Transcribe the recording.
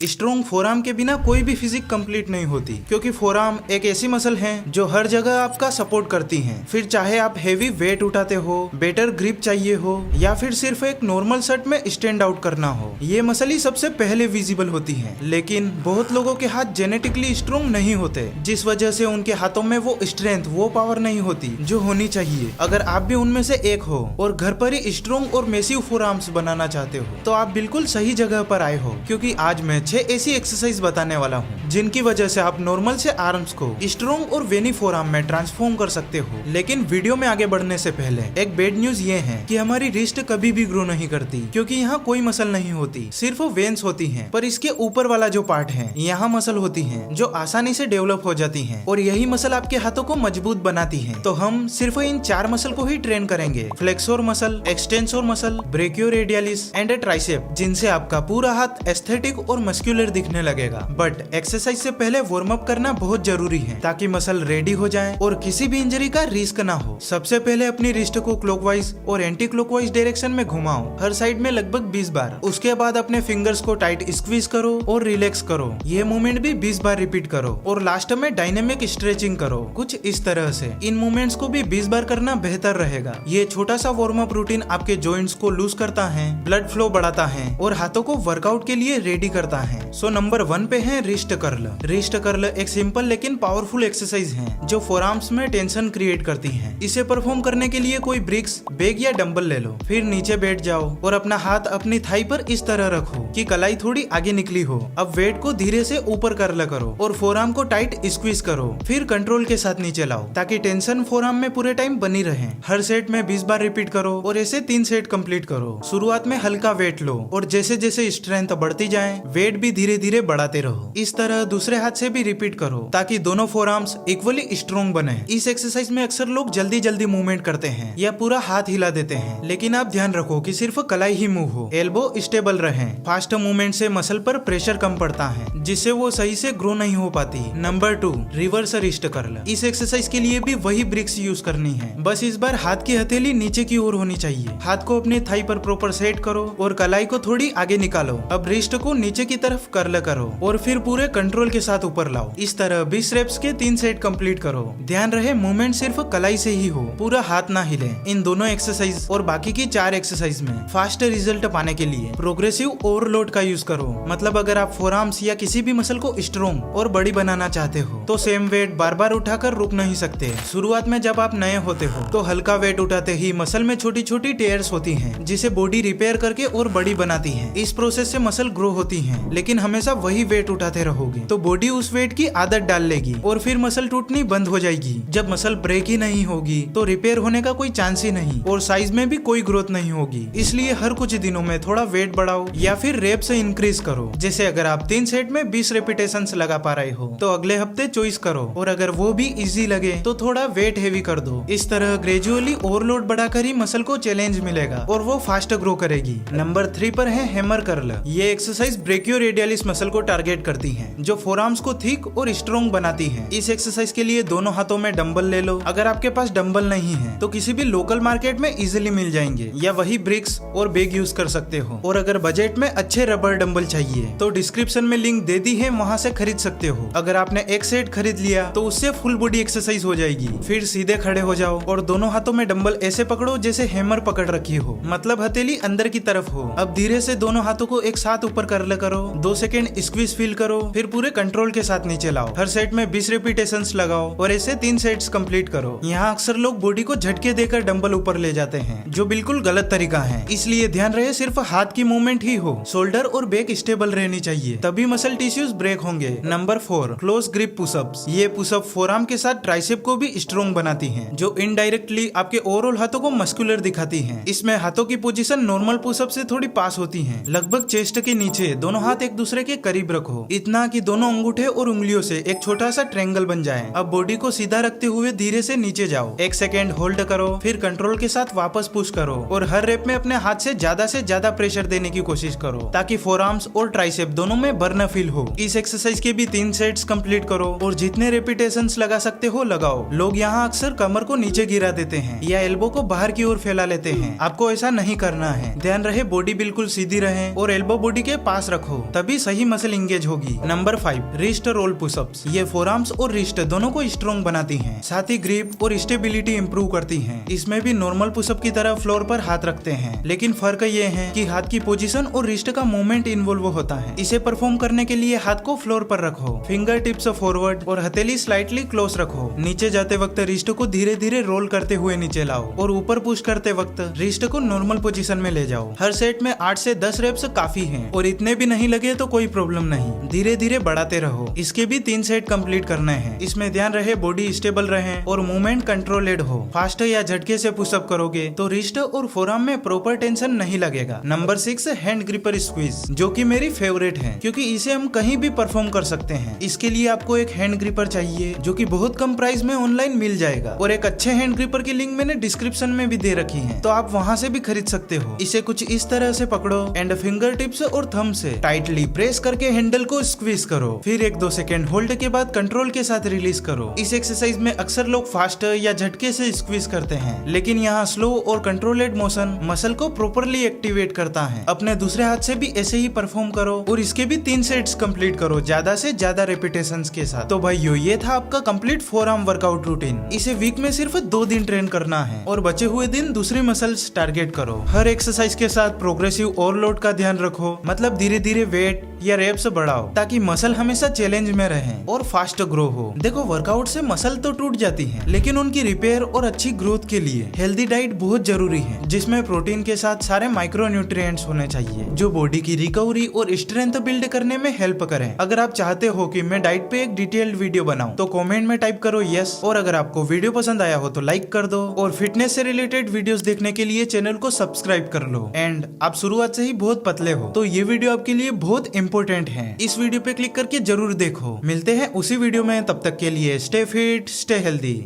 Strong forearm के बिना कोई भी फिजिक कंप्लीट नहीं होती, क्योंकि फोरआर्म एक ऐसी मसल है जो हर जगह आपका सपोर्ट करती है। फिर चाहे आप हेवी वेट उठाते हो, बेटर ग्रिप चाहिए हो, या फिर सिर्फ एक नॉर्मल शॉट में स्टैंड आउट करना हो, ये मसल ही सबसे पहले विजिबल होती है। लेकिन बहुत लोगों के हाथ जेनेटिकली स्ट्रॉन्ग नहीं होते, जिस वजह से उनके हाथों में वो स्ट्रेंथ, वो पावर नहीं होती जो होनी चाहिए। अगर आप भी उनमें से एक हो और घर पर ही स्ट्रॉन्ग और मैसिव फोरआर्म्स बनाना चाहते हो, तो आप बिल्कुल सही जगह पर आए हो, क्योंकि आज मैं 6 ऐसी एक्सरसाइज बताने वाला हूँ जिनकी वजह से आप नॉर्मल से आर्म्स को स्ट्रॉन्ग और वेनी फोरआर्म में ट्रांसफॉर्म कर सकते हो। लेकिन वीडियो में आगे बढ़ने से पहले एक बैड न्यूज ये है कि हमारी रिस्ट कभी भी ग्रो नहीं करती, क्योंकि यहाँ कोई मसल नहीं होती, सिर्फ वेन्स होती हैं। पर इसके ऊपर वाला जो पार्ट है, यहाँ मसल होती है जो आसानी से डेवलप हो जाती है, और यही मसल आपके हाथों को मजबूत बनाती है। तो हम सिर्फ इन 4 मसल को ही ट्रेन करेंगे: flexor muscle, extensor muscle, brachioradialis and tricep, जिनसे आपका पूरा हाथ एस्थेटिक और मस्कुलर दिखने लगेगा। बट एक्सरसाइज से पहले वार्म अप करना बहुत जरूरी है, ताकि मसल रेडी हो जाए और किसी भी इंजरी का रिस्क ना हो। सबसे पहले अपनी रिस्ट को क्लॉकवाइज और एंटी क्लॉकवाइज डायरेक्शन में घुमाओ, हर साइड में लगभग 20 बार। उसके बाद अपने फिंगर्स को टाइट स्क्वीज करो और रिलैक्स करो। ये मूवमेंट भी 20 बार रिपीट करो, और लास्ट में डायनेमिक स्ट्रेचिंग करो, कुछ इस तरह से। इन मूवमेंट्स को भी 20 बार करना बेहतर रहेगा। ये छोटा सा वार्म अप रूटीन आपके जॉइंट्स को लूज करता है, ब्लड फ्लो बढ़ाता है और हाथों को वर्कआउट के लिए रेडी करता है। सो नंबर 1 पे है रिस्ट कर्ल। रिस्ट कर्ल एक सिंपल लेकिन पावरफुल एक्सरसाइज है जो फोरआर्म्स में टेंशन क्रिएट करती है। इसे परफॉर्म करने के लिए कोई ब्रिक्स, बैग या डंबल ले लो, फिर नीचे बैठ जाओ और अपना हाथ अपनी थाई पर इस तरह रखो कि कलाई थोड़ी आगे निकली हो। अब वेट को धीरे से ऊपर कर्ल करो और फोरआर्म को टाइट स्क्वीज करो, फिर कंट्रोल के साथ नीचे लाओ, ताकि टेंशन फोरआर्म में पूरे टाइम बनी रहे। हर सेट में 20 बार रिपीट करो और ऐसे 3 सेट कंप्लीट करो। शुरुआत में हल्का वेट लो और जैसे जैसे स्ट्रेंथ बढ़ती जाए, वेट भी धीरे धीरे बढ़ाते रहो। इस तरह दूसरे हाथ से भी रिपीट करो, ताकि दोनों फोरआर्म्स इक्वली स्ट्रॉन्ग बने। इस एक्सरसाइज में अक्सर लोग जल्दी जल्दी मूवमेंट करते हैं या पूरा हाथ हिला देते हैं, लेकिन आप ध्यान रखो कि सिर्फ कलाई ही मूव हो, एल्बो स्टेबल रहे। फास्ट मूवमेंट से मसल पर प्रेशर कम पड़ता है, जिससे वो सही से ग्रो नहीं हो पाती। Number 2, reverse wrist curl. इस एक्सरसाइज के लिए भी वही ब्रिक्स यूज करनी है, बस इस बार हाथ की हथेली नीचे की ओर होनी चाहिए। हाथ को अपनी थाई पर प्रॉपर सेट करो और कलाई को थोड़ी आगे निकालो। अब रिस्ट को नीचे की तरफ कर्ल करो और फिर पूरे कंट्रोल के साथ ऊपर लाओ। इस तरह 20 रेप्स के 3 सेट कंप्लीट करो। ध्यान रहे मूवमेंट सिर्फ कलाई से ही हो, पूरा हाथ ना हिले। इन दोनों एक्सरसाइज और बाकी की 4 एक्सरसाइज में फास्ट रिजल्ट पाने के लिए प्रोग्रेसिव ओवरलोड का यूज करो। मतलब अगर आप फोरआर्म्स या किसी भी मसल को स्ट्रॉन्ग और बड़ी बनाना चाहते हो, तो सेम वेट बार बार उठाकर रुक नहीं सकते। शुरुआत में जब आप नए होते हो, तो हल्का वेट उठाते ही मसल में छोटी छोटी टेयर्स होती हैं, जिसे बॉडी रिपेयर करके और बड़ी बनाती है। इस प्रोसेस से मसल ग्रो होती है, लेकिन हमेशा वही वेट उठाते रहोगे तो बॉडी उस वेट की आदत डाल लेगी और फिर मसल टूटनी बंद हो जाएगी। जब मसल ब्रेक ही नहीं होगी, तो रिपेयर होने का कोई चांस ही नहीं और साइज में भी कोई ग्रोथ नहीं होगी। इसलिए हर कुछ दिनों में थोड़ा वेट बढ़ाओ या फिर रेप से इंक्रीज करो। जैसे अगर आप 3 सेट में 20 रेपिटेशंस लगा पा रहे हो, तो अगले हफ्ते चॉइस करो, और अगर वो भी इजी लगे तो थोड़ा वेट हेवी कर दो। इस तरह ग्रेजुअली ओवरलोड बढ़ाकर ही मसल को चैलेंज मिलेगा और वो फास्ट ग्रो करेगी। नंबर 3 पर है हैमर कर्ल। ये एक्सरसाइज ब्रेकियोरेडियलिस मसल को टारगेट करती है, जो फोरआर्म्स को थिक और स्ट्रॉन्ग बनाती है। इस एक्सरसाइज के लिए दोनों हाथों में डंबल ले लो। अगर आपके पास डंबल नहीं है, तो किसी भी लोकल मार्केट में इजीली मिल जाएंगे, या वही ब्रिक्स और बैग यूज कर सकते हो। और अगर बजट में अच्छे रबर डंबल चाहिए, तो डिस्क्रिप्शन में लिंक दे दी है, वहाँ से खरीद सकते हो। अगर आपने एक सेट खरीद लिया, तो उससे फुल बॉडी एक्सरसाइज हो जाएगी। फिर सीधे खड़े हो जाओ और दोनों हाथों में डंबल ऐसे पकड़ो जैसे हैमर पकड़ रखी हो, मतलब हथेली अंदर की तरफ हो। अब धीरे से दोनों हाथों को एक साथ ऊपर कर्ल करो, 2 सेकेंड स्क्वीज फील करो, फिर पूरे कंट्रोल के साथ नीचे लाओ। हर सेट में 20 रेपिटेशंस लगाओ और ऐसे 3 सेट्स कंप्लीट करो। यहाँ अक्सर लोग बॉडी को झटके देकर डंबल ऊपर ले जाते हैं, जो बिल्कुल गलत तरीका है। इसलिए ध्यान रहे सिर्फ हाथ की मूवमेंट ही हो, शोल्डर और बैक स्टेबल रहनी चाहिए, तभी मसल टिश्यूज ब्रेक होंगे। Number 4, close grip pushups. ये पुशअप फोरआर्म के साथ ट्राइसेप को भी स्ट्रॉन्ग बनाती है, जो इनडायरेक्टली आपके ओवरऑल हाथों को मस्कुलर दिखाती है। इसमें हाथों की पोजीशन नॉर्मल पुशअप से थोड़ी पास होती है, लगभग चेस्ट के नीचे। दोनों हाथ एक दूसरे के करीब रखो, इतना कि दोनों अंगूठे और उंगलियों से एक छोटा सा ट्रायंगल बन जाए। अब बॉडी को सीधा रखते हुए धीरे से नीचे जाओ, 1 सेकेंड होल्ड करो, फिर कंट्रोल के साथ वापस पुश करो और हर रेप में अपने हाथ से ज्यादा प्रेशर देने की कोशिश करो, ताकि फोरआर्म्स और ट्राइसेप दोनों में बर्न फील हो। इस एक्सरसाइज के भी 3 सेट्स कंप्लीट करो और जितने रेपिटेशंस लगा सकते हो लगाओ। लोग यहाँ अक्सर कमर को नीचे गिरा देते हैं या एल्बो को बाहर की ओर फैला लेते हैं। आपको ऐसा नहीं करना है। ध्यान रहे बॉडी बिल्कुल सीधी रहे और एल्बो बॉडी के पास रखो। तभी सही मसल इंगेज होगी। Number 5, wrist roll pushups. ये फोरआर्म्स और रिस्ट दोनों को स्ट्रॉन्ग बनाती हैं, साथ ही ग्रिप और स्टेबिलिटी इंप्रूव करती हैं। इसमें भी नॉर्मल पुशअप की तरह फ्लोर पर हाथ रखते हैं, लेकिन फर्क ये है कि हाथ की पोजीशन और रिस्ट का मूवमेंट इन्वॉल्व होता है। इसे परफॉर्म करने के लिए हाथ को फ्लोर पर रखो, फिंगर टिप्स फॉरवर्ड और हथेली स्लाइटली क्लोज रखो। नीचे जाते वक्त रिस्ट को धीरे धीरे रोल करते हुए नीचे लाओ और ऊपर पुश करते वक्त रिस्ट को नॉर्मल पोजीशन में ले जाओ। हर सेट में 8 से 10 रेप्स काफी हैं और इतने भी नहीं लगे तो कोई प्रॉब्लम नहीं, धीरे धीरे बढ़ाते रहो। इसके भी 3 सेट कंप्लीट करने हैं। इसमें ध्यान रहे बॉडी स्टेबल रहे और मूवमेंट कंट्रोलेड हो। फास्ट या झटके से पुशअप करोगे तो रिस्ट और फोरआर्म में प्रॉपर टेंशन नहीं लगेगा। नंबर 6, हैंड ग्रिपर स्क्वीज, जो कि मेरी फेवरेट है क्योंकि इसे हम कहीं भी परफॉर्म कर सकते हैं। इसके लिए आपको एक हैंड ग्रिपर चाहिए जो कि बहुत कम प्राइस में ऑनलाइन मिल जाएगा, और एक अच्छे हैंड ग्रिपर की लिंक मैंने डिस्क्रिप्शन में भी दे रखी है, तो आप वहां से भी खरीद सकते हो। इसे कुछ इस तरह से पकड़ो एंड फिंगर टिप्स और थंब से टाइटली प्रेस करके हैंडल को स्क्वीज करो, फिर 1-2 सेकेंड होल्ड के बाद कंट्रोल के साथ रिलीज करो। इस एक्सरसाइज में अक्सर लोग फास्ट या झटके से स्क्वीज करते हैं, लेकिन यहाँ स्लो और कंट्रोलेड मोशन मसल को प्रॉपरली एक्टिवेट करता है। अपने दूसरे हाथ से भी ऐसे ही परफॉर्म करो और इसके भी 3 सेट्स कंप्लीट करो ज्यादा से ज्यादा रेपिटेशंस के साथ। तो भाइयों, ये था आपका कंप्लीट फोरआर्म वर्कआउट रूटीन। इसे वीक में सिर्फ 2 दिन ट्रेन करना है और बचे हुए दिन दूसरी मसल्स टारगेट करो। हर एक्सरसाइज के साथ प्रोग्रेसिव ओवरलोड का ध्यान रखो, मतलब धीरे धीरे वेट या रेप्स बढ़ाओ ताकि मसल हमेशा चैलेंज में रहे और फास्ट ग्रो हो। देखो, वर्कआउट से मसल तो टूट जाती है, लेकिन उनकी रिपेयर और अच्छी ग्रोथ के लिए हेल्दी डाइट बहुत जरूरी है, जिसमें प्रोटीन के साथ सारे माइक्रो न्यूट्रिएंट्स होने चाहिए जो बॉडी की रिकवरी और स्ट्रेंथ बिल्ड करने में हेल्प करें। अगर आप चाहते हो कि मैं डाइट पे एक डिटेल्ड वीडियो बनाऊं तो कमेंट में टाइप करो यस, और अगर आपको वीडियो पसंद आया हो तो लाइक कर दो, और फिटनेस से रिलेटेड वीडियोस देखने के लिए चैनल को सब्सक्राइब कर लो। एंड आप शुरुआत से ही बहुत पतले हो तो ये वीडियो आपके लिए बहुत इंपॉर्टेंट है। इस वीडियो पे क्लिक करके जरूर देखो। मिलते हैं उसी वीडियो में, तब तक के लिए स्टे फिट, स्टे हेल्दी।